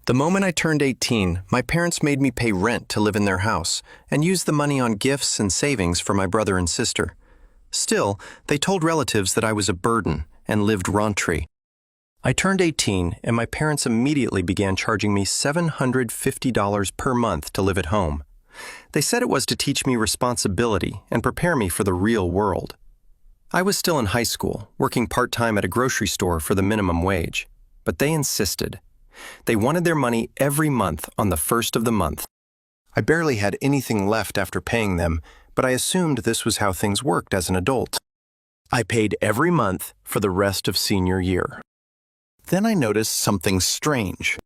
The moment I turned 18, my parents made me pay rent to live in their house and use the money on gifts and savings for my brother and sister. Still, they told relatives that I was a burden and lived rentry. I turned 18 and my parents immediately began charging me $750 per month to live at home. They said it was to teach me responsibility and prepare me for the real world. I was still in high school, working part-time at a grocery store for the minimum wage, but they insisted. They wanted their money every month on the first of the month. I barely had anything left after paying them, but I assumed this was how things worked as an adult. I paid every month for the rest of senior year. Then I noticed something strange.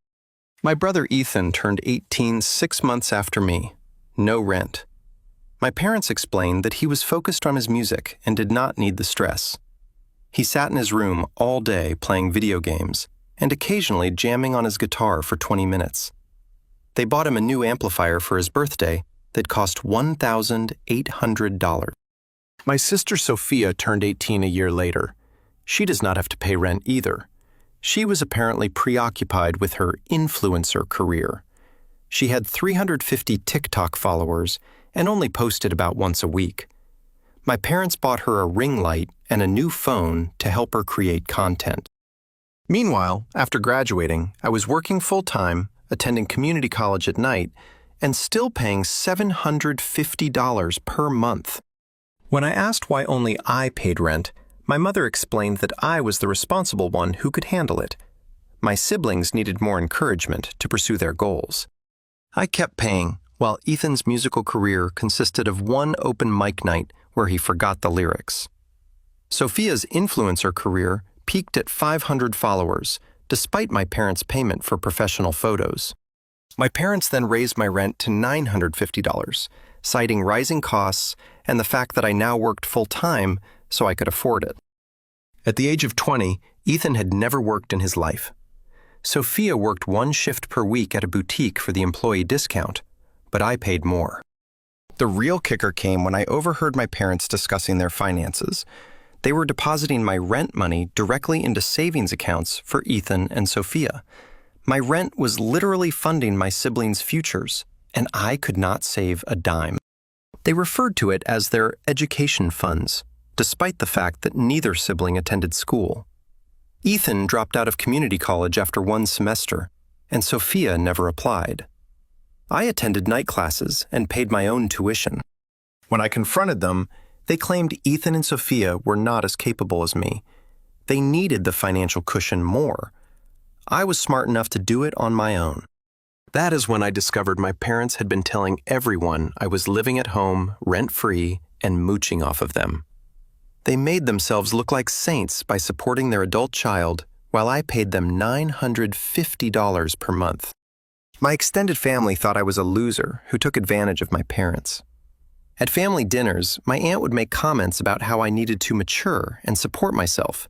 My brother Ethan turned 18 6 months after me. No rent. My parents explained that he was focused on his music and did not need the stress. He sat in his room all day playing video games and occasionally jamming on his guitar for 20 minutes. They bought him a new amplifier for his birthday that cost $1,800. My sister Sophia turned 18 a year later. She does not have to pay rent either. She was apparently preoccupied with her influencer career. She had 350 TikTok followers and only posted about once a week. My parents bought her a ring light and a new phone to help her create content. Meanwhile, after graduating, I was working full-time, attending community college at night, and still paying $750 per month. When I asked why only I paid rent, my mother explained that I was the responsible one who could handle it. My siblings needed more encouragement to pursue their goals. I kept paying, while Ethan's musical career consisted of one open mic night where he forgot the lyrics. Sophia's influencer career peaked at 500 followers, despite my parents' payment for professional photos. My parents then raised my rent to $950, citing rising costs and the fact that I now worked full-time so I could afford it. At the age of 20, Ethan had never worked in his life. Sophia worked one shift per week at a boutique for the employee discount, but I paid more. The real kicker came when I overheard my parents discussing their finances. They were depositing my rent money directly into savings accounts for Ethan and Sophia. My rent was literally funding my siblings' futures, and I could not save a dime. They referred to it as their education funds, despite the fact that neither sibling attended school. Ethan dropped out of community college after one semester, and Sophia never applied. I attended night classes and paid my own tuition. When I confronted them, they claimed Ethan and Sophia were not as capable as me. They needed the financial cushion more. I was smart enough to do it on my own. That is when I discovered my parents had been telling everyone I was living at home, rent-free, and mooching off of them. They made themselves look like saints by supporting their adult child while I paid them $950 per month. My extended family thought I was a loser who took advantage of my parents. At family dinners, my aunt would make comments about how I needed to mature and support myself.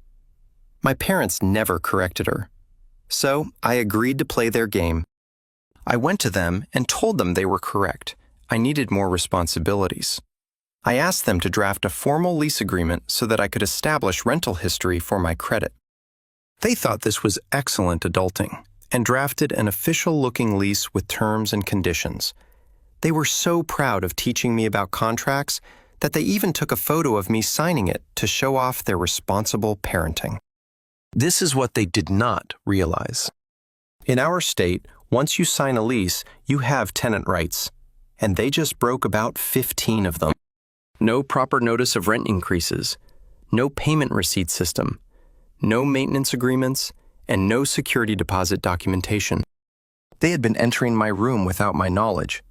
My parents never corrected her. So I agreed to play their game. I went to them and told them they were correct. I needed more responsibilities. I asked them to draft a formal lease agreement so that I could establish rental history for my credit. They thought this was excellent adulting and drafted an official-looking lease with terms and conditions. They were so proud of teaching me about contracts that they even took a photo of me signing it to show off their responsible parenting. This is what they did not realize. In our state, once you sign a lease, you have tenant rights, and they just broke about 15 of them. No proper notice of rent increases, no payment receipt system, no maintenance agreements, and no security deposit documentation. They had been entering my room without my knowledge,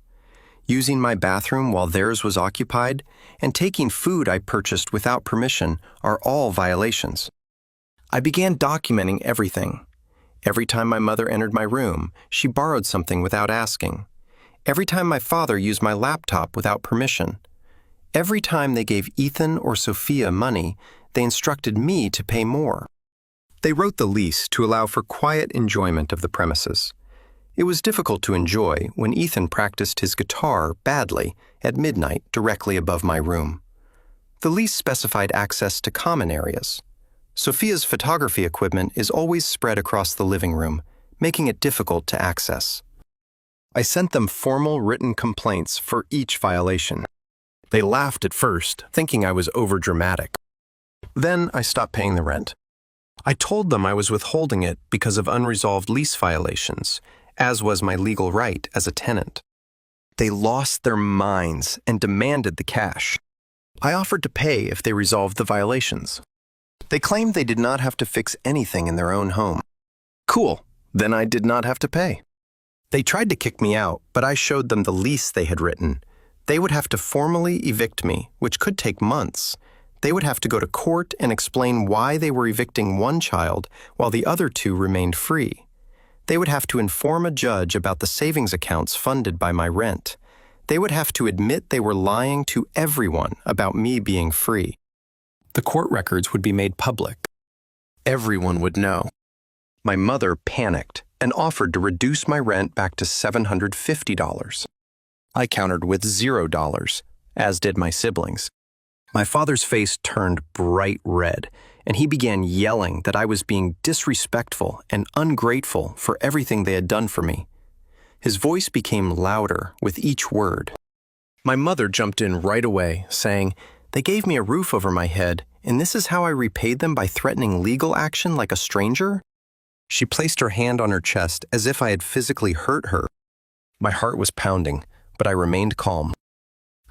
using my bathroom while theirs was occupied, and taking food I purchased without permission are all violations. I began documenting everything. Every time my mother entered my room, she borrowed something without asking. Every time my father used my laptop without permission. Every time they gave Ethan or Sophia money, they instructed me to pay more. They wrote the lease to allow for quiet enjoyment of the premises. It was difficult to enjoy when Ethan practiced his guitar badly at midnight directly above my room. The lease specified access to common areas. Sophia's photography equipment is always spread across the living room, making it difficult to access. I sent them formal written complaints for each violation. They laughed at first, thinking I was overdramatic. Then I stopped paying the rent. I told them I was withholding it because of unresolved lease violations, as was my legal right as a tenant. They lost their minds and demanded the cash. I offered to pay if they resolved the violations. They claimed they did not have to fix anything in their own home. Cool, then I did not have to pay. They tried to kick me out, but I showed them the lease they had written. They would have to formally evict me, which could take months. They would have to go to court and explain why they were evicting one child while the other two remained free. They would have to inform a judge about the savings accounts funded by my rent. They would have to admit they were lying to everyone about me being free. The court records would be made public. Everyone would know. My mother panicked and offered to reduce my rent back to $750. I countered with $0, as did my siblings. My father's face turned bright red, and he began yelling that I was being disrespectful and ungrateful for everything they had done for me. His voice became louder with each word. My mother jumped in right away, saying, "They gave me a roof over my head, and this is how I repaid them by threatening legal action like a stranger?" She placed her hand on her chest as if I had physically hurt her. My heart was pounding, but I remained calm.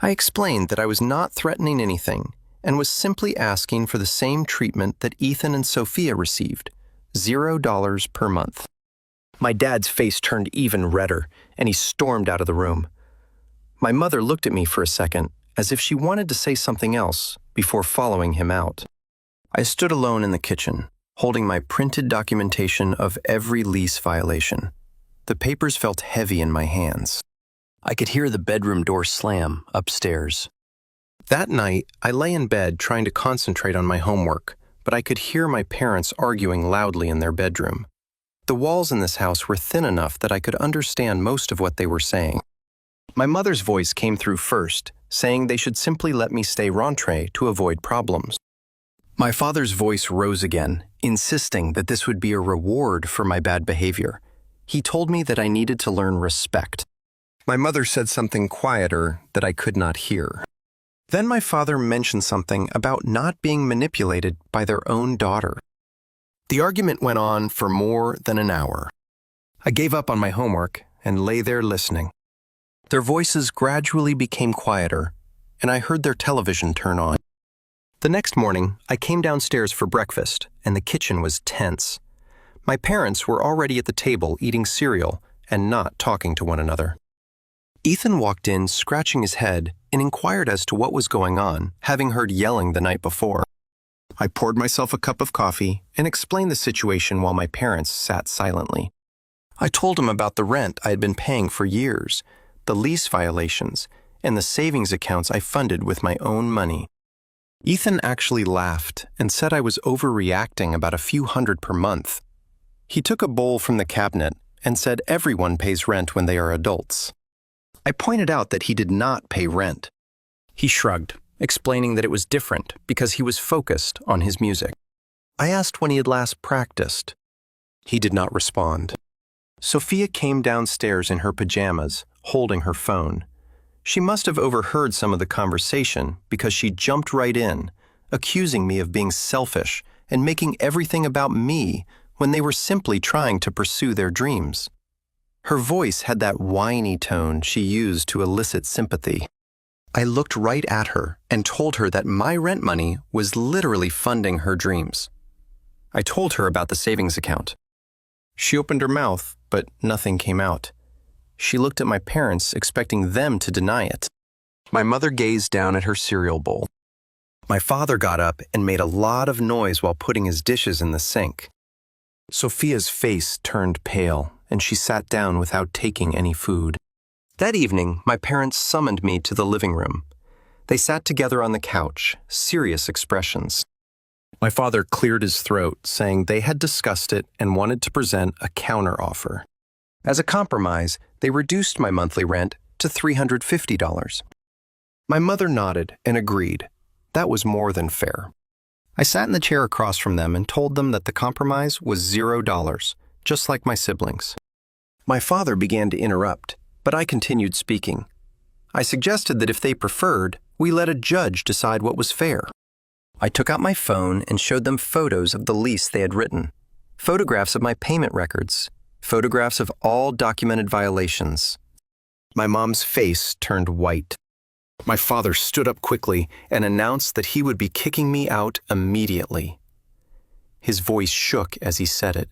I explained that I was not threatening anything and was simply asking for the same treatment that Ethan and Sophia received, $0 per month. My dad's face turned even redder, and he stormed out of the room. My mother looked at me for a second, as if she wanted to say something else before following him out. I stood alone in the kitchen, holding my printed documentation of every lease violation. The papers felt heavy in my hands. I could hear the bedroom door slam upstairs. That night, I lay in bed trying to concentrate on my homework, but I could hear my parents arguing loudly in their bedroom. The walls in this house were thin enough that I could understand most of what they were saying. My mother's voice came through first, saying they should simply let me stay rentré to avoid problems. My father's voice rose again, insisting that this would be a reward for my bad behavior. He told me that I needed to learn respect. My mother said something quieter that I could not hear. Then my father mentioned something about not being manipulated by their own daughter. The argument went on for more than an hour. I gave up on my homework and lay there listening. Their voices gradually became quieter, and I heard their television turn on. The next morning, I came downstairs for breakfast, and the kitchen was tense. My parents were already at the table eating cereal and not talking to one another. Ethan walked in scratching his head and inquired as to what was going on, having heard yelling the night before. I poured myself a cup of coffee and explained the situation while my parents sat silently. I told him about the rent I had been paying for years, the lease violations, and the savings accounts I funded with my own money. Ethan actually laughed and said I was overreacting about a few hundred per month. He took a bowl from the cabinet and said everyone pays rent when they are adults. I pointed out that he did not pay rent. He shrugged, explaining that it was different because he was focused on his music. I asked when he had last practiced. He did not respond. Sophia came downstairs in her pajamas, holding her phone. She must have overheard some of the conversation because she jumped right in, accusing me of being selfish and making everything about me when they were simply trying to pursue their dreams. Her voice had that whiny tone she used to elicit sympathy. I looked right at her and told her that my rent money was literally funding her dreams. I told her about the savings account. She opened her mouth, but nothing came out. She looked at my parents, expecting them to deny it. My mother gazed down at her cereal bowl. My father got up and made a lot of noise while putting his dishes in the sink. Sophia's face turned pale, and she sat down without taking any food. That evening, my parents summoned me to the living room. They sat together on the couch, serious expressions. My father cleared his throat, saying they had discussed it and wanted to present a counteroffer. As a compromise, they reduced my monthly rent to $350. My mother nodded and agreed. That was more than fair. I sat in the chair across from them and told them that the compromise was $0, just like my siblings. My father began to interrupt, but I continued speaking. I suggested that if they preferred, we let a judge decide what was fair. I took out my phone and showed them photos of the lease they had written, photographs of my payment records, photographs of all documented violations. My mom's face turned white. My father stood up quickly and announced that he would be kicking me out immediately. His voice shook as he said it.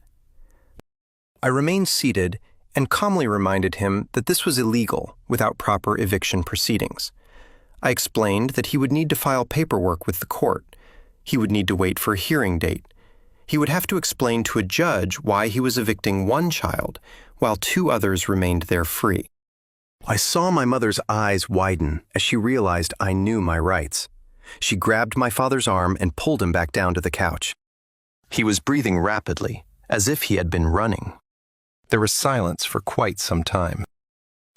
I remained seated and calmly reminded him that this was illegal without proper eviction proceedings. I explained that he would need to file paperwork with the court. He would need to wait for a hearing date. He would have to explain to a judge why he was evicting one child while 2 others remained there free. I saw my mother's eyes widen as she realized I knew my rights. She grabbed my father's arm and pulled him back down to the couch. He was breathing rapidly, as if he had been running. There was silence for quite some time.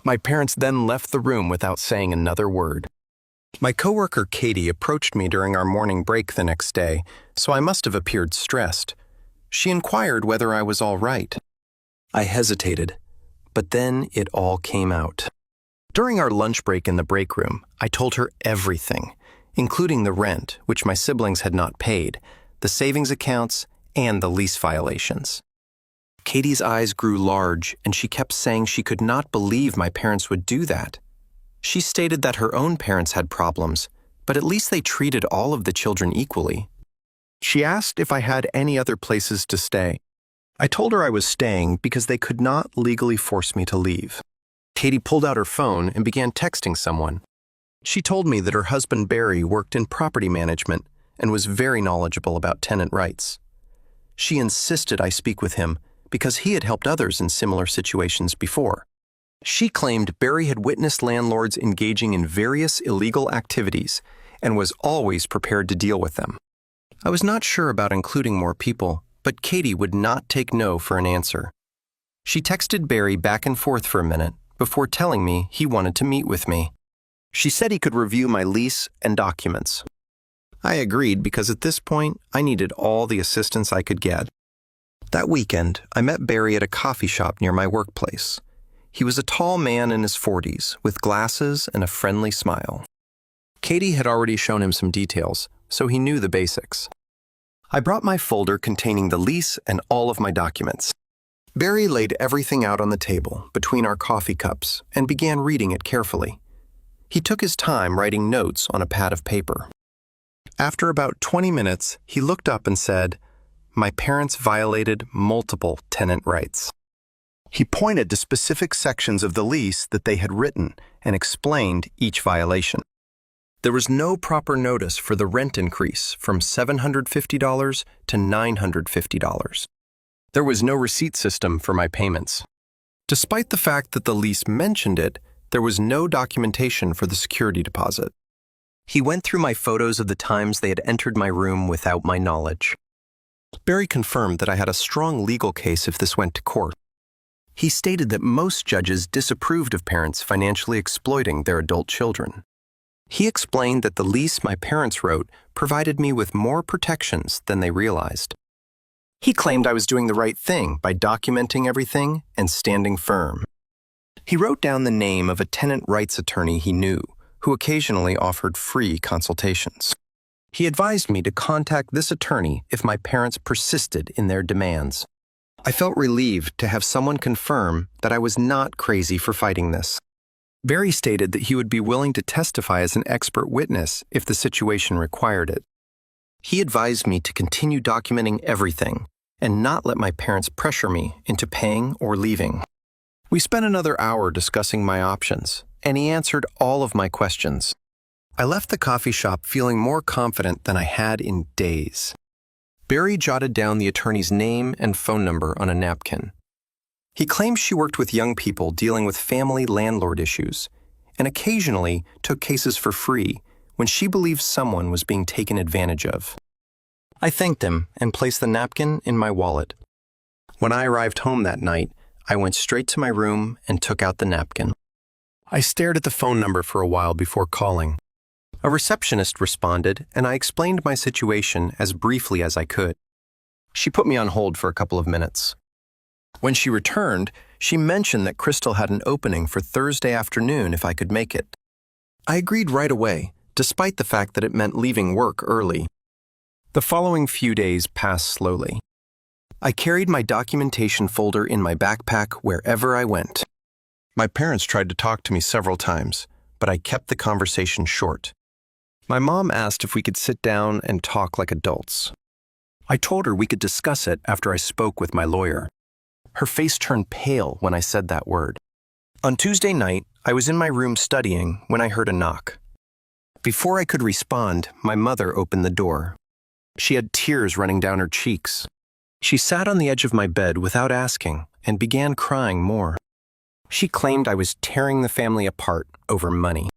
My parents then left the room without saying another word. My coworker Katie approached me during our morning break the next day, so I must have appeared stressed. She inquired whether I was all right. I hesitated, but then it all came out. During our lunch break in the break room, I told her everything, including the rent, which my siblings had not paid, the savings accounts, and the lease violations. Katie's eyes grew large, and she kept saying she could not believe my parents would do that. She stated that her own parents had problems, but at least they treated all of the children equally. She asked if I had any other places to stay. I told her I was staying because they could not legally force me to leave. Katie pulled out her phone and began texting someone. She told me that her husband Barry worked in property management and was very knowledgeable about tenant rights. She insisted I speak with him because he had helped others in similar situations before. She claimed Barry had witnessed landlords engaging in various illegal activities and was always prepared to deal with them. I was not sure about including more people, but Katie would not take no for an answer. She texted Barry back and forth for a minute before telling me he wanted to meet with me. She said he could review my lease and documents. I agreed because at this point, I needed all the assistance I could get. That weekend, I met Barry at a coffee shop near my workplace. He was a tall man in his 40s with glasses and a friendly smile. Katie had already shown him some details, so he knew the basics. I brought my folder containing the lease and all of my documents. Barry laid everything out on the table between our coffee cups and began reading it carefully. He took his time writing notes on a pad of paper. After about 20 minutes, he looked up and said, "My parents violated multiple tenant rights." He pointed to specific sections of the lease that they had written and explained each violation. There was no proper notice for the rent increase from $750 to $950. There was no receipt system for my payments. Despite the fact that the lease mentioned it, there was no documentation for the security deposit. He went through my photos of the times they had entered my room without my knowledge. Barry confirmed that I had a strong legal case if this went to court. He stated that most judges disapproved of parents financially exploiting their adult children. He explained that the lease my parents wrote provided me with more protections than they realized. He claimed I was doing the right thing by documenting everything and standing firm. He wrote down the name of a tenant rights attorney he knew, who occasionally offered free consultations. He advised me to contact this attorney if my parents persisted in their demands. I felt relieved to have someone confirm that I was not crazy for fighting this. Barry stated that he would be willing to testify as an expert witness if the situation required it. He advised me to continue documenting everything and not let my parents pressure me into paying or leaving. We spent another hour discussing my options, and he answered all of my questions. I left the coffee shop feeling more confident than I had in days. Barry jotted down the attorney's name and phone number on a napkin. He claimed she worked with young people dealing with family landlord issues and occasionally took cases for free when she believed someone was being taken advantage of. I thanked him and placed the napkin in my wallet. When I arrived home that night, I went straight to my room and took out the napkin. I stared at the phone number for a while before calling. A receptionist responded, and I explained my situation as briefly as I could. She put me on hold for a couple of minutes. When she returned, she mentioned that Crystal had an opening for Thursday afternoon if I could make it. I agreed right away, despite the fact that it meant leaving work early. The following few days passed slowly. I carried my documentation folder in my backpack wherever I went. My parents tried to talk to me several times, but I kept the conversation short. My mom asked if we could sit down and talk like adults. I told her we could discuss it after I spoke with my lawyer. Her face turned pale when I said that word. On Tuesday night, I was in my room studying when I heard a knock. Before I could respond, my mother opened the door. She had tears running down her cheeks. She sat on the edge of my bed without asking and began crying more. She claimed I was tearing the family apart over money.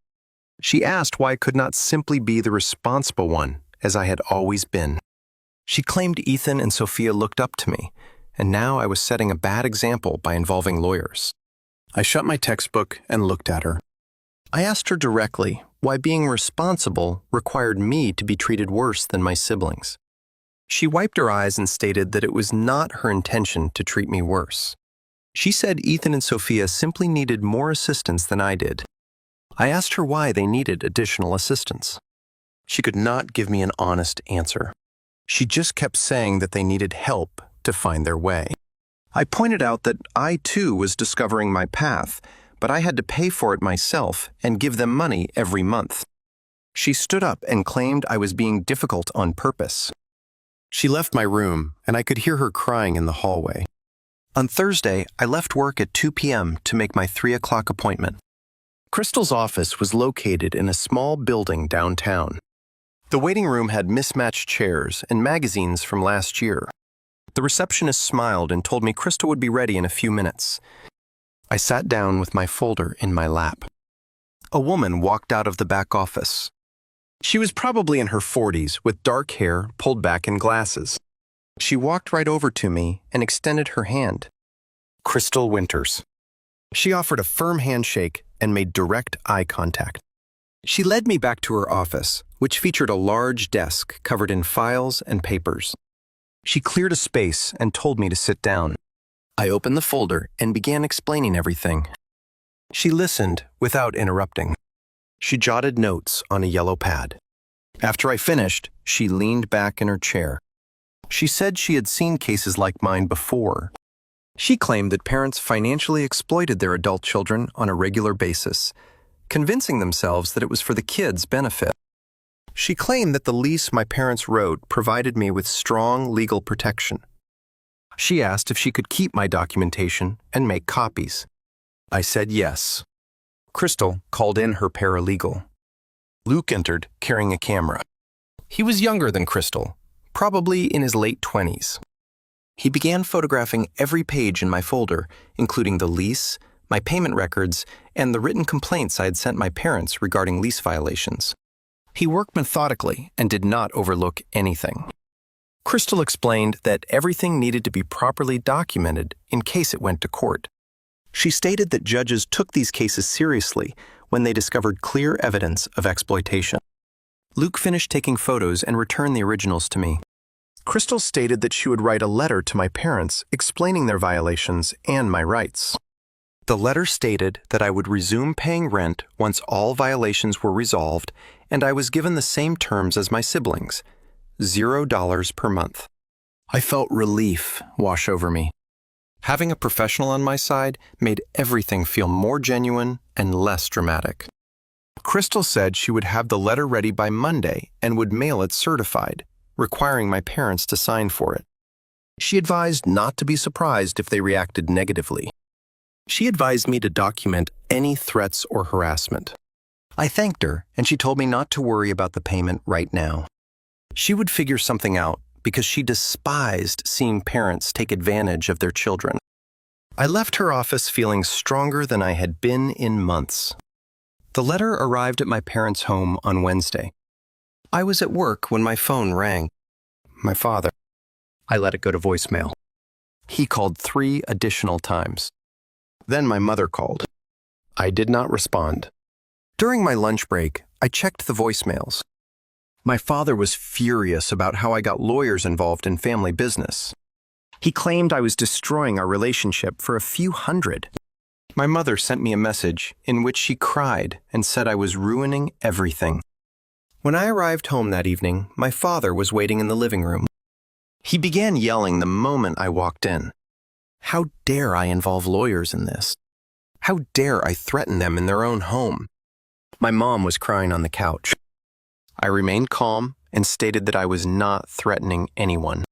She asked why I could not simply be the responsible one, as I had always been. She claimed Ethan and Sophia looked up to me, and now I was setting a bad example by involving lawyers. I shut my textbook and looked at her. I asked her directly why being responsible required me to be treated worse than my siblings. She wiped her eyes and stated that it was not her intention to treat me worse. She said Ethan and Sophia simply needed more assistance than I did. I asked her why they needed additional assistance. She could not give me an honest answer. She just kept saying that they needed help to find their way. I pointed out that I too was discovering my path, but I had to pay for it myself and give them money every month. She stood up and claimed I was being difficult on purpose. She left my room, and I could hear her crying in the hallway. On Thursday, I left work at 2 p.m. to make my 3 o'clock appointment. Crystal's office was located in a small building downtown. The waiting room had mismatched chairs and magazines from last year. The receptionist smiled and told me Crystal would be ready in a few minutes. I sat down with my folder in my lap. A woman walked out of the back office. She was probably in her 40s with dark hair pulled back and glasses. She walked right over to me and extended her hand. Crystal Winters. She offered a firm handshake and made direct eye contact. She led me back to her office, which featured a large desk covered in files and papers. She cleared a space and told me to sit down. I opened the folder and began explaining everything. She listened without interrupting. She jotted notes on a yellow pad. After I finished, she leaned back in her chair. She said she had seen cases like mine before. She claimed that parents financially exploited their adult children on a regular basis, convincing themselves that it was for the kids' benefit. She claimed that the lease my parents wrote provided me with strong legal protection. She asked if she could keep my documentation and make copies. I said yes. Crystal called in her paralegal. Luke entered, carrying a camera. He was younger than Crystal, probably in his late 20s. He began photographing every page in my folder, including the lease, my payment records, and the written complaints I had sent my parents regarding lease violations. He worked methodically and did not overlook anything. Crystal explained that everything needed to be properly documented in case it went to court. She stated that judges took these cases seriously when they discovered clear evidence of exploitation. Luke finished taking photos and returned the originals to me. Crystal stated that she would write a letter to my parents explaining their violations and my rights. The letter stated that I would resume paying rent once all violations were resolved, and I was given the same terms as my siblings, $0 per month. I felt relief wash over me. Having a professional on my side made everything feel more genuine and less dramatic. Crystal said she would have the letter ready by Monday and would mail it certified, requiring my parents to sign for it. She advised not to be surprised if they reacted negatively. She advised me to document any threats or harassment. I thanked her, and she told me not to worry about the payment right now. She would figure something out because she despised seeing parents take advantage of their children. I left her office feeling stronger than I had been in months. The letter arrived at my parents' home on Wednesday. I was at work when my phone rang. My father. I let it go to voicemail. He called 3 additional times. Then my mother called. I did not respond. During my lunch break, I checked the voicemails. My father was furious about how I got lawyers involved in family business. He claimed I was destroying our relationship for a few hundred. My mother sent me a message in which she cried and said I was ruining everything. When I arrived home that evening, my father was waiting in the living room. He began yelling the moment I walked in. How dare I involve lawyers in this? How dare I threaten them in their own home? My mom was crying on the couch. I remained calm and stated that I was not threatening anyone.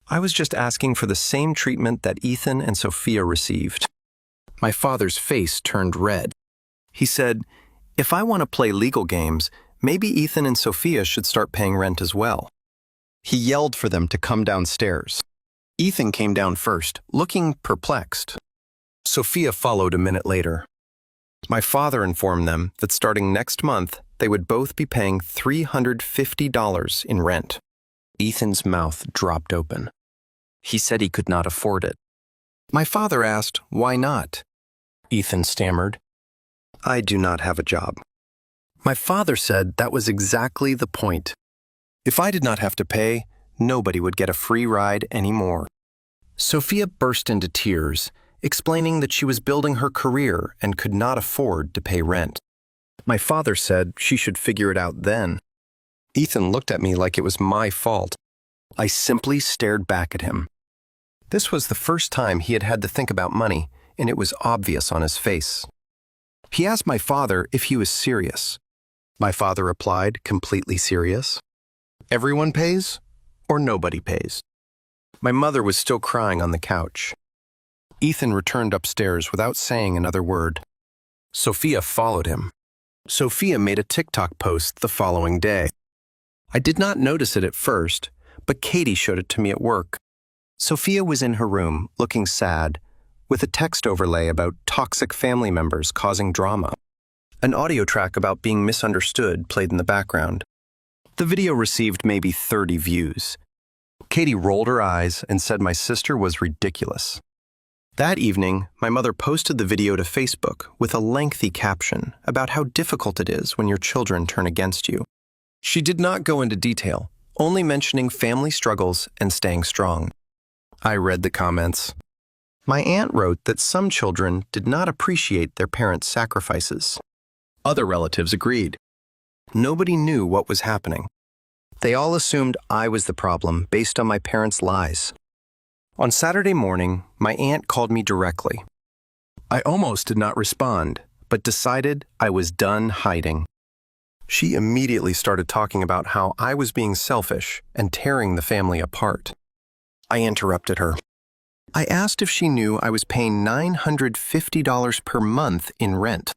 I was just asking for the same treatment that Ethan and Sophia received. My father's face turned red. He said, "If I want to play legal games, maybe Ethan and Sophia should start paying rent as well." He yelled for them to come downstairs. Ethan came down first, looking perplexed. Sophia followed a minute later. My father informed them that starting next month, they would both be paying $350 in rent. Ethan's mouth dropped open. He said he could not afford it. My father asked, "Why not?" Ethan stammered, "I do not have a job." My father said that was exactly the point. If I did not have to pay, nobody would get a free ride anymore. Sophia burst into tears, explaining that she was building her career and could not afford to pay rent. My father said she should figure it out then. Ethan looked at me like it was my fault. I simply stared back at him. This was the first time he had had to think about money, and it was obvious on his face. He asked my father if he was serious. My father replied, completely serious. Everyone pays, or nobody pays. My mother was still crying on the couch. Ethan returned upstairs without saying another word. Sophia followed him. Sophia made a TikTok post the following day. I did not notice it at first, but Katie showed it to me at work. Sophia was in her room, looking sad, with a text overlay about toxic family members causing drama. An audio track about being misunderstood played in the background. The video received maybe 30 views. Katie rolled her eyes and said my sister was ridiculous. That evening, my mother posted the video to Facebook with a lengthy caption about how difficult it is when your children turn against you. She did not go into detail, only mentioning family struggles and staying strong. I read the comments. My aunt wrote that some children did not appreciate their parents' sacrifices. Other relatives agreed. Nobody knew what was happening. They all assumed I was the problem based on my parents' lies. On Saturday morning, my aunt called me directly. I almost did not respond, but decided I was done hiding. She immediately started talking about how I was being selfish and tearing the family apart. I interrupted her. I asked if she knew I was paying $950 per month in rent.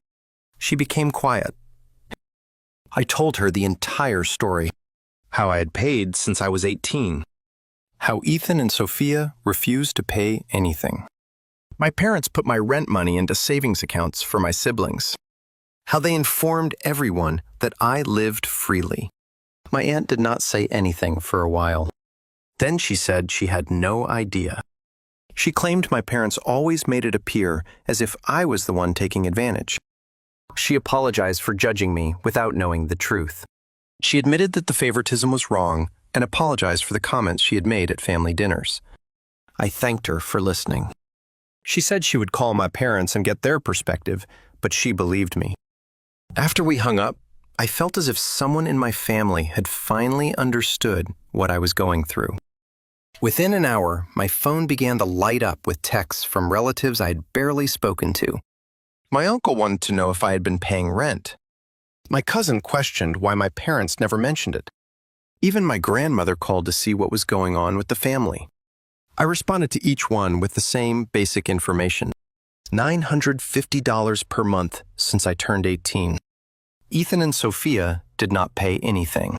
She became quiet. I told her the entire story, how I had paid since I was 18, how Ethan and Sophia refused to pay anything. My parents put my rent money into savings accounts for my siblings, how they informed everyone that I lived freely. My aunt did not say anything for a while. Then she said she had no idea. She claimed my parents always made it appear as if I was the one taking advantage. She apologized for judging me without knowing the truth. She admitted that the favoritism was wrong and apologized for the comments she had made at family dinners. I thanked her for listening. She said she would call my parents and get their perspective, but she believed me. After we hung up, I felt as if someone in my family had finally understood what I was going through. Within an hour, my phone began to light up with texts from relatives I had barely spoken to. My uncle wanted to know if I had been paying rent. My cousin questioned why my parents never mentioned it. Even my grandmother called to see what was going on with the family. I responded to each one with the same basic information. $950 per month since I turned 18. Ethan and Sophia did not pay anything.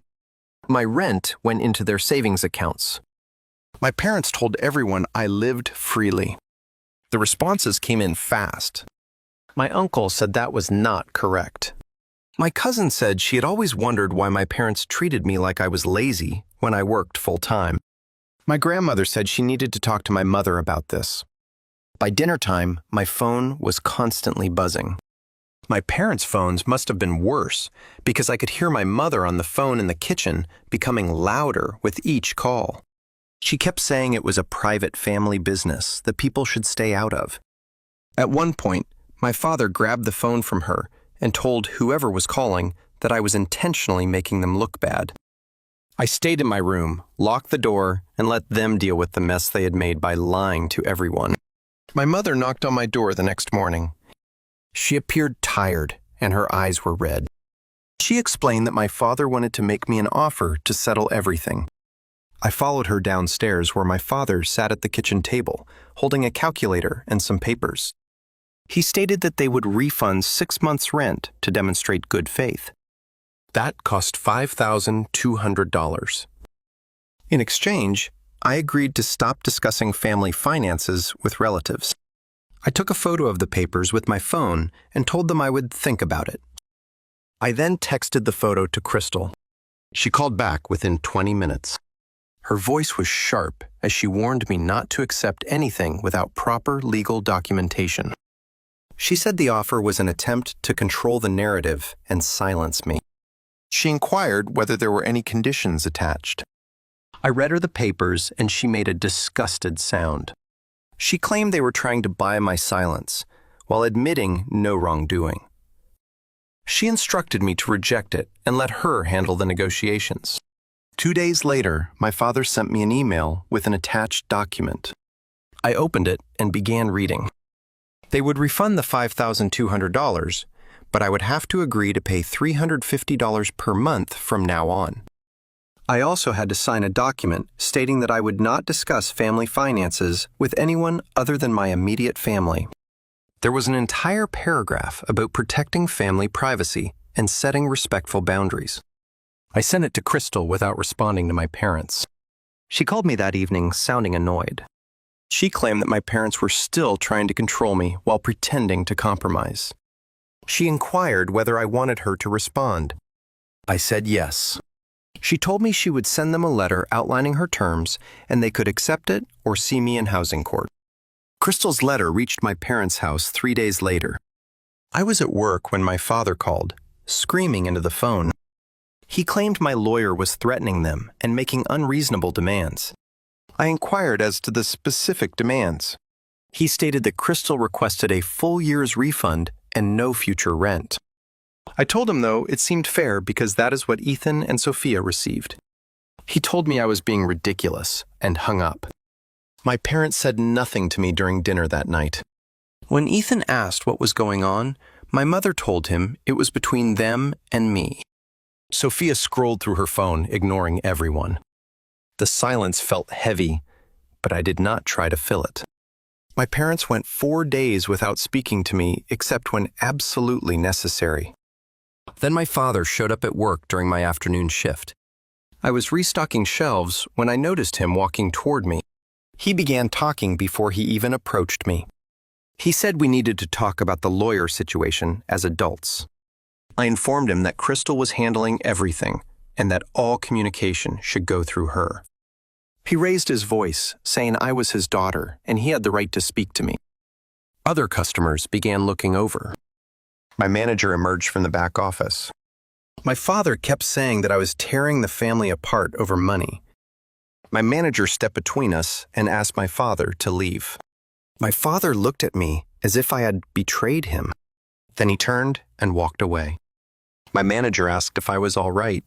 My rent went into their savings accounts. My parents told everyone I lived freely. The responses came in fast. My uncle said that was not correct. My cousin said she had always wondered why my parents treated me like I was lazy when I worked full-time. My grandmother said she needed to talk to my mother about this. By dinner time, my phone was constantly buzzing. My parents' phones must have been worse because I could hear my mother on the phone in the kitchen becoming louder with each call. She kept saying it was a private family business that people should stay out of. At one point, my father grabbed the phone from her and told whoever was calling that I was intentionally making them look bad. I stayed in my room, locked the door, and let them deal with the mess they had made by lying to everyone. My mother knocked on my door the next morning. She appeared tired, and her eyes were red. She explained that my father wanted to make me an offer to settle everything. I followed her downstairs where my father sat at the kitchen table, holding a calculator and some papers. He stated that they would refund 6 months' rent to demonstrate good faith. That cost $5,200. In exchange, I agreed to stop discussing family finances with relatives. I took a photo of the papers with my phone and told them I would think about it. I then texted the photo to Crystal. She called back within 20 minutes. Her voice was sharp as she warned me not to accept anything without proper legal documentation. She said the offer was an attempt to control the narrative and silence me. She inquired whether there were any conditions attached. I read her the papers and she made a disgusted sound. She claimed they were trying to buy my silence, while admitting no wrongdoing. She instructed me to reject it and let her handle the negotiations. 2 days later, my father sent me an email with an attached document. I opened it and began reading. They would refund the $5,200, but I would have to agree to pay $350 per month from now on. I also had to sign a document stating that I would not discuss family finances with anyone other than my immediate family. There was an entire paragraph about protecting family privacy and setting respectful boundaries. I sent it to Crystal without responding to my parents. She called me that evening sounding annoyed. She claimed that my parents were still trying to control me while pretending to compromise. She inquired whether I wanted her to respond. I said yes. She told me she would send them a letter outlining her terms and they could accept it or see me in housing court. Crystal's letter reached my parents' house 3 days later. I was at work when my father called, screaming into the phone. He claimed my lawyer was threatening them and making unreasonable demands. I inquired as to the specific demands. He stated that Crystal requested a full year's refund and no future rent. I told him, though, it seemed fair because that is what Ethan and Sophia received. He told me I was being ridiculous and hung up. My parents said nothing to me during dinner that night. When Ethan asked what was going on, my mother told him it was between them and me. Sophia scrolled through her phone, ignoring everyone. The silence felt heavy, but I did not try to fill it. My parents went 4 days without speaking to me except when absolutely necessary. Then my father showed up at work during my afternoon shift. I was restocking shelves when I noticed him walking toward me. He began talking before he even approached me. He said we needed to talk about the lawyer situation as adults. I informed him that Crystal was handling everything and that all communication should go through her. He raised his voice, saying I was his daughter and he had the right to speak to me. Other customers began looking over. My manager emerged from the back office. My father kept saying that I was tearing the family apart over money. My manager stepped between us and asked my father to leave. My father looked at me as if I had betrayed him. Then he turned and walked away. My manager asked if I was all right.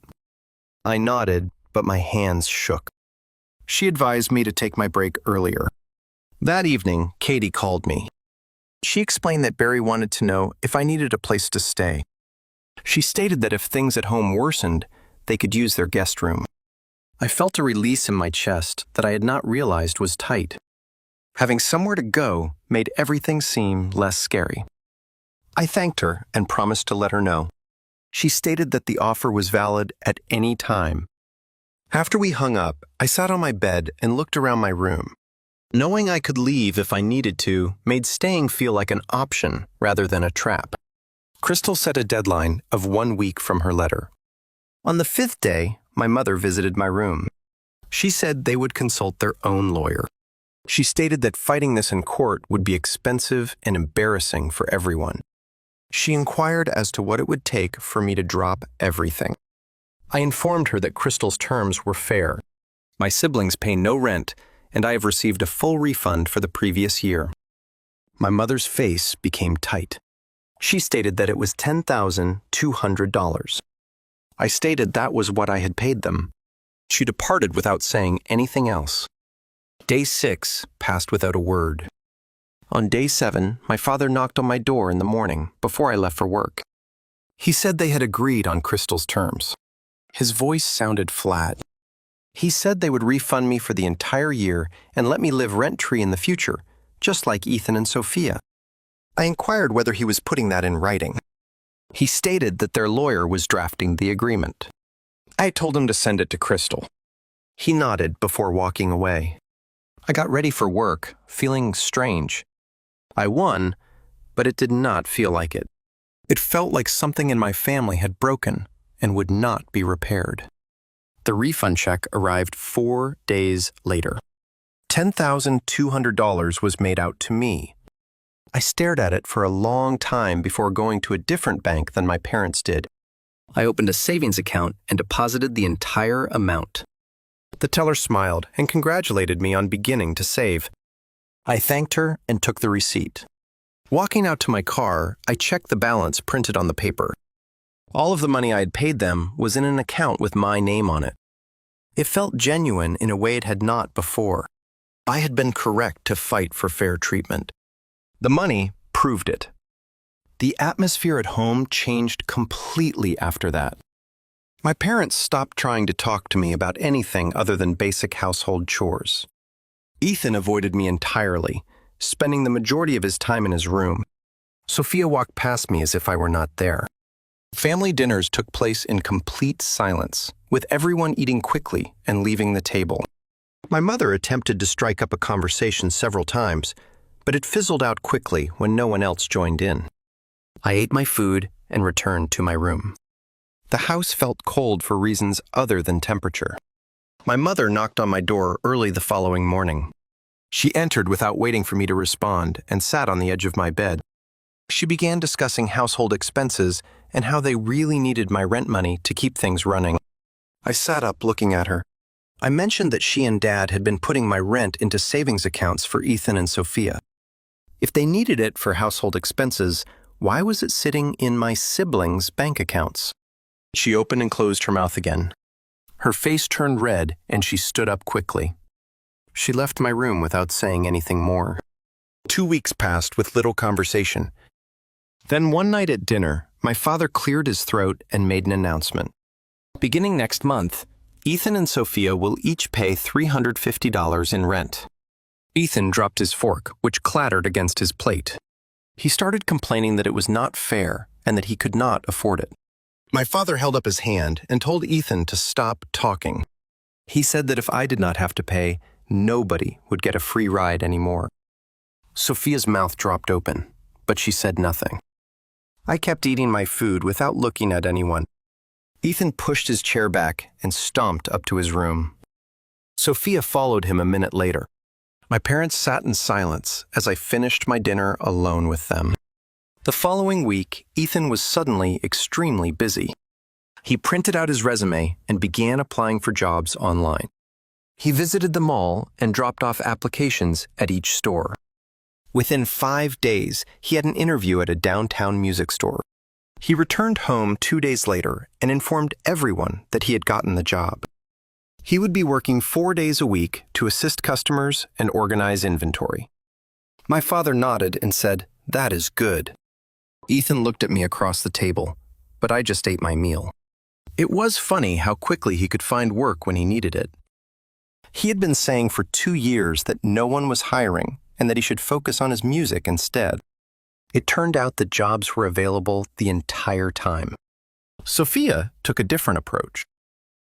I nodded, but my hands shook. She advised me to take my break earlier. That evening, Katie called me. She explained that Barry wanted to know if I needed a place to stay. She stated that if things at home worsened, they could use their guest room. I felt a release in my chest that I had not realized was tight. Having somewhere to go made everything seem less scary. I thanked her and promised to let her know. She stated that the offer was valid at any time. After we hung up, I sat on my bed and looked around my room. Knowing I could leave if I needed to made staying feel like an option rather than a trap. Crystal set a deadline of 1 week from her letter. On the 5th day, my mother visited my room. She said they would consult their own lawyer. She stated that fighting this in court would be expensive and embarrassing for everyone. She inquired as to what it would take for me to drop everything. I informed her that Crystal's terms were fair. My siblings pay no rent, and I have received a full refund for the previous year. My mother's face became tight. She stated that it was $10,200. I stated that was what I had paid them. She departed without saying anything else. Day 6 passed without a word. On day 7, my father knocked on my door in the morning before I left for work. He said they had agreed on Crystal's terms. His voice sounded flat. He said they would refund me for the entire year and let me live rent-free in the future, just like Ethan and Sophia. I inquired whether he was putting that in writing. He stated that their lawyer was drafting the agreement. I told him to send it to Crystal. He nodded before walking away. I got ready for work, feeling strange. I won, but it did not feel like it. It felt like something in my family had broken and would not be repaired. The refund check arrived 4 days later. $10,200 was made out to me. I stared at it for a long time before going to a different bank than my parents did. I opened a savings account and deposited the entire amount. The teller smiled and congratulated me on beginning to save. I thanked her and took the receipt. Walking out to my car, I checked the balance printed on the paper. All of the money I had paid them was in an account with my name on it. It felt genuine in a way it had not before. I had been correct to fight for fair treatment. The money proved it. The atmosphere at home changed completely after that. My parents stopped trying to talk to me about anything other than basic household chores. Ethan avoided me entirely, spending the majority of his time in his room. Sophia walked past me as if I were not there. Family dinners took place in complete silence, with everyone eating quickly and leaving the table. My mother attempted to strike up a conversation several times, but it fizzled out quickly when no one else joined in. I ate my food and returned to my room. The house felt cold for reasons other than temperature. My mother knocked on my door early the following morning. She entered without waiting for me to respond and sat on the edge of my bed. She began discussing household expenses and how they really needed my rent money to keep things running. I sat up looking at her. I mentioned that she and Dad had been putting my rent into savings accounts for Ethan and Sophia. If they needed it for household expenses, why was it sitting in my siblings' bank accounts? She opened and closed her mouth again. Her face turned red and she stood up quickly. She left my room without saying anything more. 2 weeks passed with little conversation. Then one night at dinner, my father cleared his throat and made an announcement. Beginning next month, Ethan and Sophia will each pay $350 in rent. Ethan dropped his fork, which clattered against his plate. He started complaining that it was not fair and that he could not afford it. My father held up his hand and told Ethan to stop talking. He said that if I did not have to pay, nobody would get a free ride anymore. Sophia's mouth dropped open, but she said nothing. I kept eating my food without looking at anyone. Ethan pushed his chair back and stomped up to his room. Sophia followed him a minute later. My parents sat in silence as I finished my dinner alone with them. The following week, Ethan was suddenly extremely busy. He printed out his resume and began applying for jobs online. He visited the mall and dropped off applications at each store. Within 5 days, he had an interview at a downtown music store. He returned home 2 days later and informed everyone that he had gotten the job. He would be working 4 days a week to assist customers and organize inventory. My father nodded and said, "That is good." Ethan looked at me across the table, but I just ate my meal. It was funny how quickly he could find work when he needed it. He had been saying for 2 years that no one was hiring and that he should focus on his music instead. It turned out that jobs were available the entire time. Sophia took a different approach.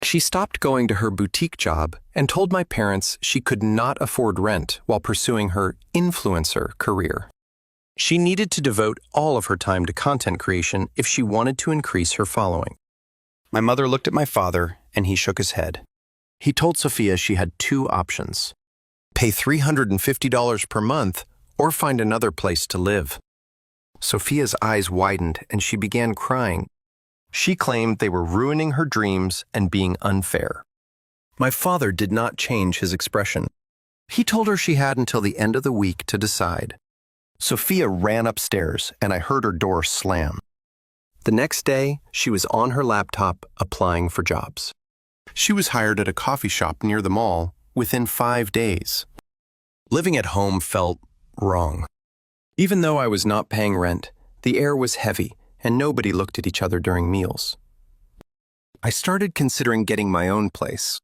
She stopped going to her boutique job and told my parents she could not afford rent while pursuing her influencer career. She needed to devote all of her time to content creation if she wanted to increase her following. My mother looked at my father and he shook his head. He told Sophia she had 2 options: pay $350 per month or find another place to live. Sophia's eyes widened and she began crying. She claimed they were ruining her dreams and being unfair. My father did not change his expression. He told her she had until the end of the week to decide. Sophia ran upstairs, and I heard her door slam. The next day, she was on her laptop applying for jobs. She was hired at a coffee shop near the mall within 5 days. Living at home felt wrong. Even though I was not paying rent, the air was heavy, and nobody looked at each other during meals. I started considering getting my own place.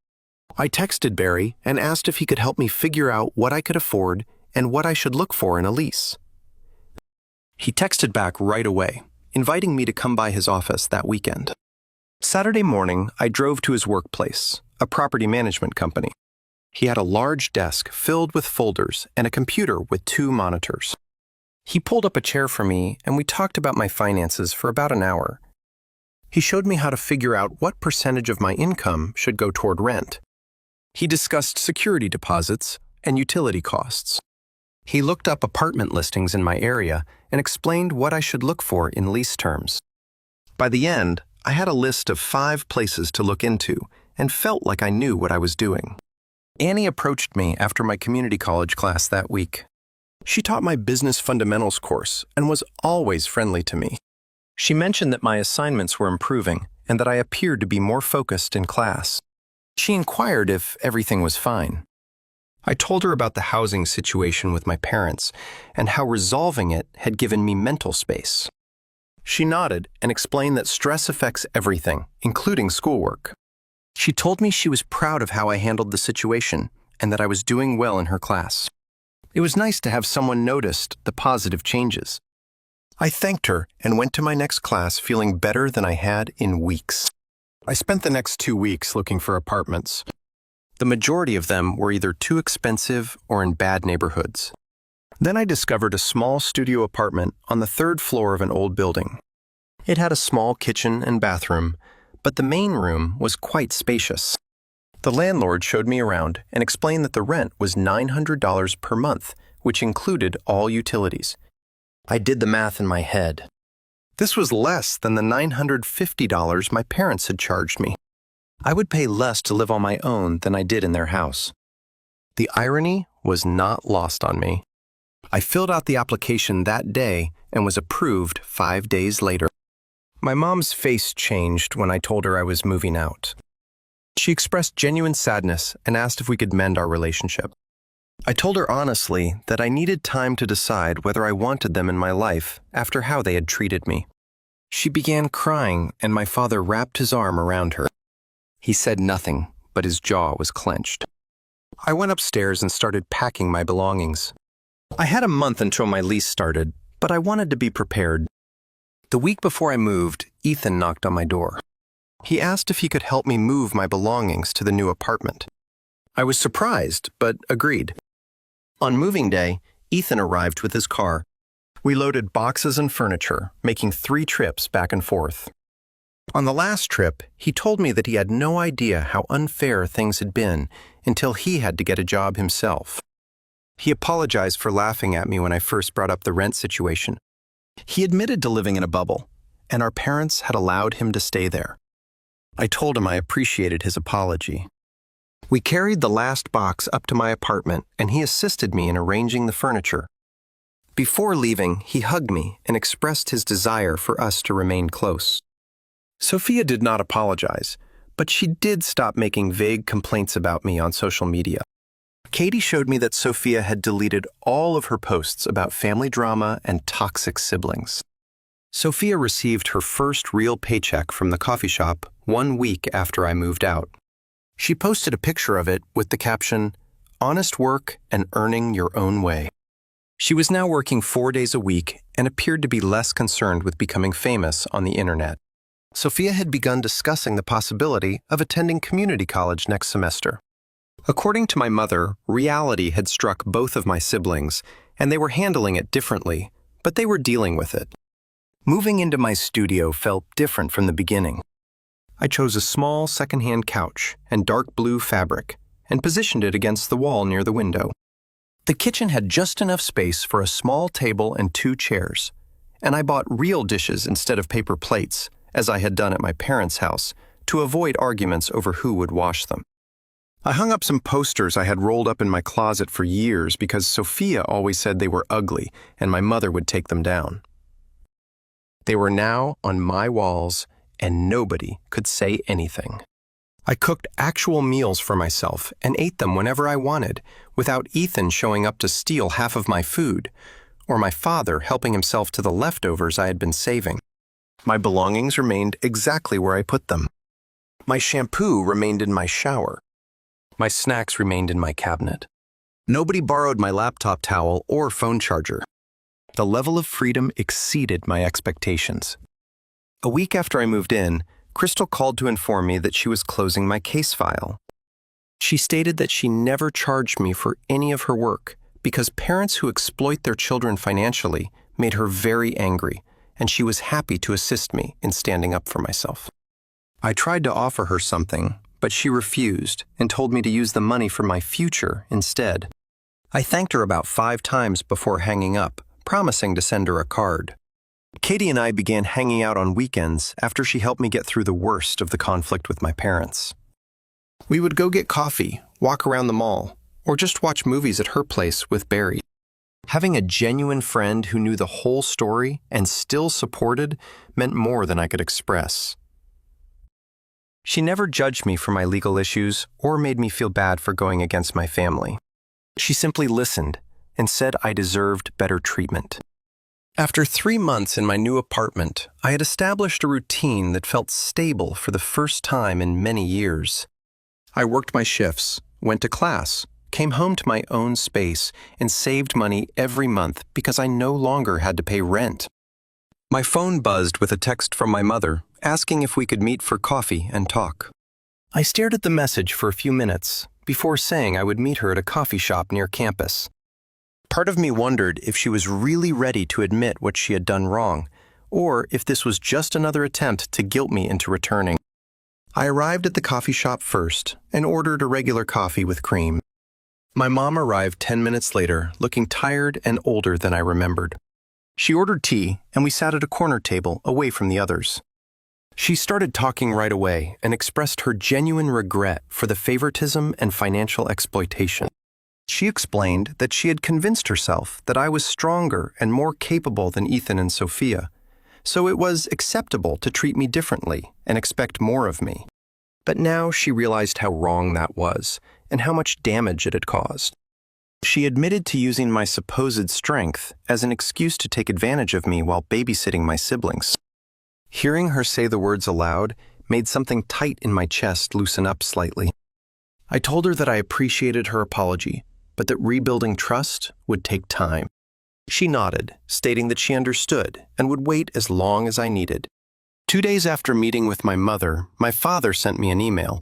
I texted Barry and asked if he could help me figure out what I could afford and what I should look for in a lease. He texted back right away, inviting me to come by his office that weekend. Saturday morning, I drove to his workplace, a property management company. He had a large desk filled with folders and a computer with 2 monitors. He pulled up a chair for me, and we talked about my finances for about an hour. He showed me how to figure out what percentage of my income should go toward rent. He discussed security deposits and utility costs. He looked up apartment listings in my area and explained what I should look for in lease terms. By the end, I had a list of 5 places to look into and felt like I knew what I was doing. Annie approached me after my community college class that week. She taught my business fundamentals course and was always friendly to me. She mentioned that my assignments were improving and that I appeared to be more focused in class. She inquired if everything was fine. I told her about the housing situation with my parents and how resolving it had given me mental space. She nodded and explained that stress affects everything, including schoolwork. She told me she was proud of how I handled the situation and that I was doing well in her class. It was nice to have someone notice the positive changes. I thanked her and went to my next class feeling better than I had in weeks. I spent the next 2 weeks looking for apartments. The majority of them were either too expensive or in bad neighborhoods. Then I discovered a small studio apartment on the 3rd floor of an old building. It had a small kitchen and bathroom, but the main room was quite spacious. The landlord showed me around and explained that the rent was $900 per month, which included all utilities. I did the math in my head. This was less than the $950 my parents had charged me. I would pay less to live on my own than I did in their house. The irony was not lost on me. I filled out the application that day and was approved 5 days later. My mom's face changed when I told her I was moving out. She expressed genuine sadness and asked if we could mend our relationship. I told her honestly that I needed time to decide whether I wanted them in my life after how they had treated me. She began crying, and my father wrapped his arm around her. He said nothing, but his jaw was clenched. I went upstairs and started packing my belongings. I had a month until my lease started, but I wanted to be prepared. The week before I moved, Ethan knocked on my door. He asked if he could help me move my belongings to the new apartment. I was surprised, but agreed. On moving day, Ethan arrived with his car. We loaded boxes and furniture, making 3 trips back and forth. On the last trip, he told me that he had no idea how unfair things had been until he had to get a job himself. He apologized for laughing at me when I first brought up the rent situation. He admitted to living in a bubble, and our parents had allowed him to stay there. I told him I appreciated his apology. We carried the last box up to my apartment, and he assisted me in arranging the furniture. Before leaving, he hugged me and expressed his desire for us to remain close. Sophia did not apologize, but she did stop making vague complaints about me on social media. Katie showed me that Sophia had deleted all of her posts about family drama and toxic siblings. Sophia received her first real paycheck from the coffee shop 1 week after I moved out. She posted a picture of it with the caption, "Honest work and earning your own way." She was now working 4 days a week and appeared to be less concerned with becoming famous on the internet. Sophia had begun discussing the possibility of attending community college next semester. According to my mother, reality had struck both of my siblings, and they were handling it differently, but they were dealing with it. Moving into my studio felt different from the beginning. I chose a small secondhand couch and dark blue fabric and positioned it against the wall near the window. The kitchen had just enough space for a small table and 2 chairs, and I bought real dishes instead of paper plates, as I had done at my parents' house, to avoid arguments over who would wash them. I hung up some posters I had rolled up in my closet for years because Sophia always said they were ugly and my mother would take them down. They were now on my walls and nobody could say anything. I cooked actual meals for myself and ate them whenever I wanted, without Ethan showing up to steal half of my food, or my father helping himself to the leftovers I had been saving. My belongings remained exactly where I put them. My shampoo remained in my shower. My snacks remained in my cabinet. Nobody borrowed my laptop towel or phone charger. The level of freedom exceeded my expectations. A week after I moved in, Crystal called to inform me that she was closing my case file. She stated that she never charged me for any of her work because parents who exploit their children financially made her very angry, and she was happy to assist me in standing up for myself. I tried to offer her something, but she refused and told me to use the money for my future instead. I thanked her about 5 times before hanging up, promising to send her a card. Katie and I began hanging out on weekends after she helped me get through the worst of the conflict with my parents. We would go get coffee, walk around the mall, or just watch movies at her place with Barry. Having a genuine friend who knew the whole story and still supported meant more than I could express. She never judged me for my legal issues or made me feel bad for going against my family. She simply listened and said I deserved better treatment. After 3 months in my new apartment, I had established a routine that felt stable for the first time in many years. I worked my shifts, went to class, came home to my own space, and saved money every month because I no longer had to pay rent. My phone buzzed with a text from my mother asking if we could meet for coffee and talk. I stared at the message for a few minutes before saying I would meet her at a coffee shop near campus. Part of me wondered if she was really ready to admit what she had done wrong, or if this was just another attempt to guilt me into returning. I arrived at the coffee shop first and ordered a regular coffee with cream. My mom arrived 10 minutes later, looking tired and older than I remembered. She ordered tea, and we sat at a corner table away from the others. She started talking right away and expressed her genuine regret for the favoritism and financial exploitation. She explained that she had convinced herself that I was stronger and more capable than Ethan and Sophia, so it was acceptable to treat me differently and expect more of me. But now she realized how wrong that was and how much damage it had caused. She admitted to using my supposed strength as an excuse to take advantage of me while babysitting my siblings. Hearing her say the words aloud made something tight in my chest loosen up slightly. I told her that I appreciated her apology, but that rebuilding trust would take time. She nodded, stating that she understood and would wait as long as I needed. 2 days after meeting with my mother, my father sent me an email.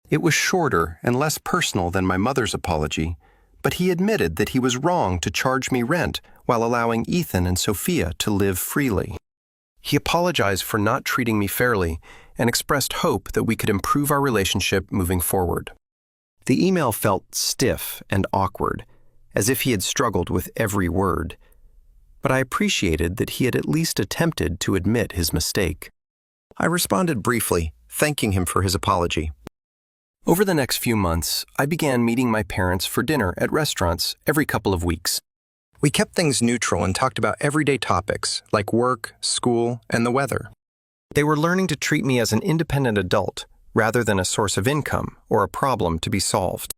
It was shorter and less personal than my mother's apology, but he admitted that he was wrong to charge me rent while allowing Ethan and Sophia to live freely. He apologized for not treating me fairly and expressed hope that we could improve our relationship moving forward. The email felt stiff and awkward, as if he had struggled with every word, but I appreciated that he had at least attempted to admit his mistake. I responded briefly, thanking him for his apology. Over the next few months, I began meeting my parents for dinner at restaurants every couple of weeks. We kept things neutral and talked about everyday topics like work, school, and the weather. They were learning to treat me as an independent adult rather than a source of income or a problem to be solved.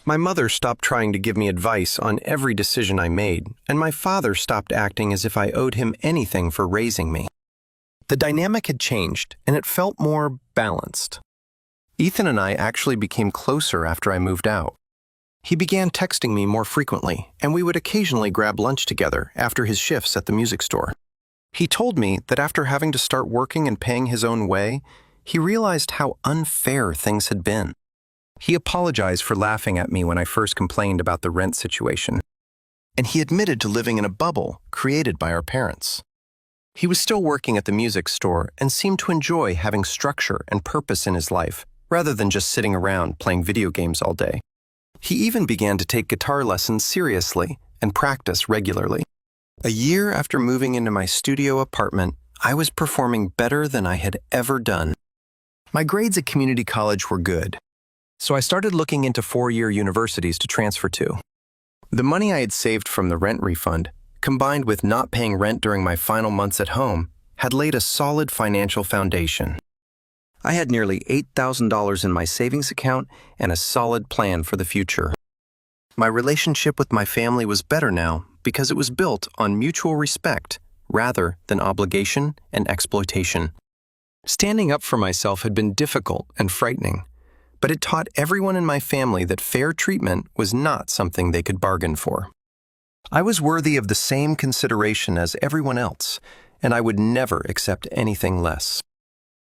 My mother stopped trying to give me advice on every decision I made, and my father stopped acting as if I owed him anything for raising me. The dynamic had changed, and it felt more balanced. Ethan and I actually became closer after I moved out. He began texting me more frequently, and we would occasionally grab lunch together after his shifts at the music store. He told me that after having to start working and paying his own way, he realized how unfair things had been. He apologized for laughing at me when I first complained about the rent situation, and he admitted to living in a bubble created by our parents. He was still working at the music store and seemed to enjoy having structure and purpose in his life, rather than just sitting around playing video games all day. He even began to take guitar lessons seriously and practice regularly. A year after moving into my studio apartment, I was performing better than I had ever done. My grades at community college were good. so I started looking into four-year universities to transfer to. The money I had saved from the rent refund, combined with not paying rent during my final months at home, had laid a solid financial foundation. I had nearly $8,000 in my savings account and a solid plan for the future. My relationship with my family was better now because it was built on mutual respect rather than obligation and exploitation. Standing up for myself had been difficult and frightening, but it taught everyone in my family that fair treatment was not something they could bargain for. I was worthy of the same consideration as everyone else, and I would never accept anything less.